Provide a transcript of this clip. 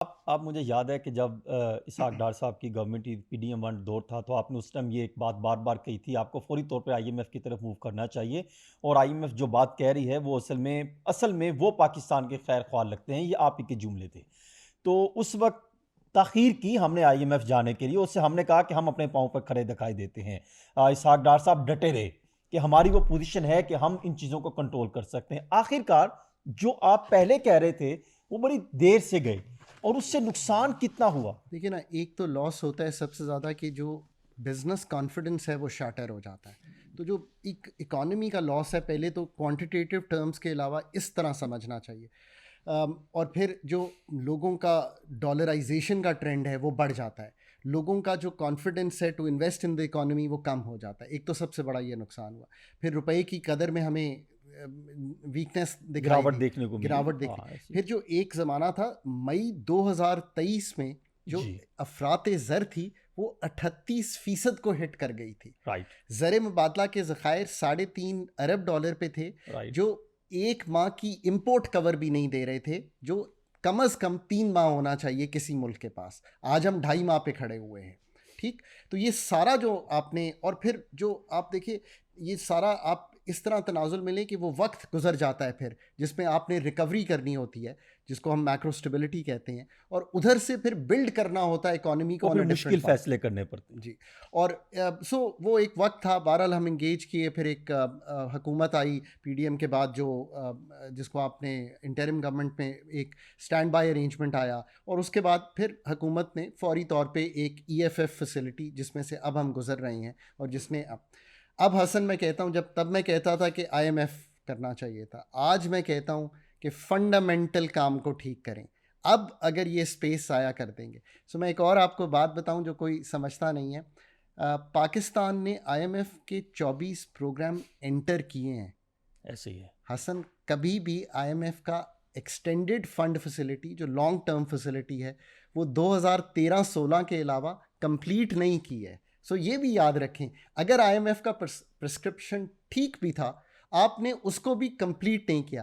आप मुझे याद है कि जब इसहाक डार साहब की गवर्नमेंट की पीडीएम वन दौर था, तो आपने उस टाइम ये एक बात बार बार कही थी, आपको फौरी तौर पे आईएमएफ की तरफ मूव करना चाहिए। और आईएमएफ जो बात कह रही है वो असल में वो पाकिस्तान के खैर ख्वाह लगते हैं, ये आप ही के जुमले थे। तो उस वक्त ताखीर की हमने आईएमएफ जाने के लिए, उससे हमने कहा कि हम अपने पाँव पर खड़े दिखाई देते हैं। इसहाक डार साहब डटे रहे कि हमारी वो पोजीशन है कि हम इन चीज़ों को कंट्रोल कर सकते हैं। आखिरकार जो आप पहले कह रहे थे वो बड़ी देर से गए, और उससे नुकसान कितना हुआ। देखिए ना, एक तो लॉस होता है सबसे ज़्यादा कि जो बिजनेस कॉन्फिडेंस है वो शाटर हो जाता है। तो जो एक इकोनॉमी का लॉस है, पहले तो क्वांटिटेटिव टर्म्स के अलावा इस तरह समझना चाहिए। और फिर जो लोगों का डॉलराइजेशन का ट्रेंड है वो बढ़ जाता है। लोगों का जो कॉन्फिडेंस है to invest in the economy वो कम हो जाता है। एक तो सबसे बड़ा ये नुकसान हुआ। फिर रुपए की कदर में हमें वीकनेस दिखाई गिरावट दी, देखने को मिली। गिरावट देखी। हाँ, ऐसी। फिर जो एक ज़माना था मई 2023 में, जो जी। अफरात ज़र थी वो 38% को हिट कर गई थी। राइट। ज़र मुबादला के ज़खायर $3.5 अरब पे थे, राइट। जो एक माह की इंपोर्ट कवर भी नहीं दे रहे थे, जो कम अज़ कम 3 माह होना चाहिए किसी मुल्क के पास। आज हम 2.5 माह पे खड़े हुए हैं। ठीक। तो ये सारा जो आपने, और फिर जो आप देखिए, ये सारा आप इस तरह तनाजुल में लें कि वो वक्त गुजर जाता है फिर, जिसमें आपने रिकवरी करनी होती है, जिसको हम मैक्रो स्टेबिलिटी कहते हैं, और उधर से फिर बिल्ड करना होता है इकोनॉमी को वो ऑन फिर अ डिफरेंट मुश्किल पाथ। फैसले करने पड़ते हैं। जी। और सो वो एक वक्त था, बहरहाल हम इंगेज किए। फिर एक हुकूमत आई पीडीएम के बाद, जो जिसको आपने इंटरिम गवर्नमेंट में एक स्टैंड बाय अरेंजमेंट आया, और उसके बाद फिर हुकूमत ने फौरी तौर पे एक ईएफएफ फैसिलिटी, जिसमें से अब हम गुजर रहे हैं, और जिसने अब हसन, मैं कहता हूँ, जब तब मैं कहता था कि आईएमएफ करना चाहिए था, आज मैं कहता हूँ कि फंडामेंटल काम को ठीक करें। अब अगर ये स्पेस आया कर देंगे। सो मैं एक और आपको बात बताऊं जो कोई समझता नहीं है। पाकिस्तान ने आईएमएफ के 24 प्रोग्राम एंटर किए हैं। ऐसे ही है। हसन, कभी भी आईएमएफ का एक्सटेंडेड फंड फैसिलिटी, जो लॉन्ग टर्म फैसिलिटी है, वो 2013-16 के अलावा कंप्लीट नहीं की है। सो ये भी याद रखें, अगर आईएमएफ का प्रिस्क्रिप्शन ठीक भी था, आपने उसको भी कंप्लीट नहीं किया।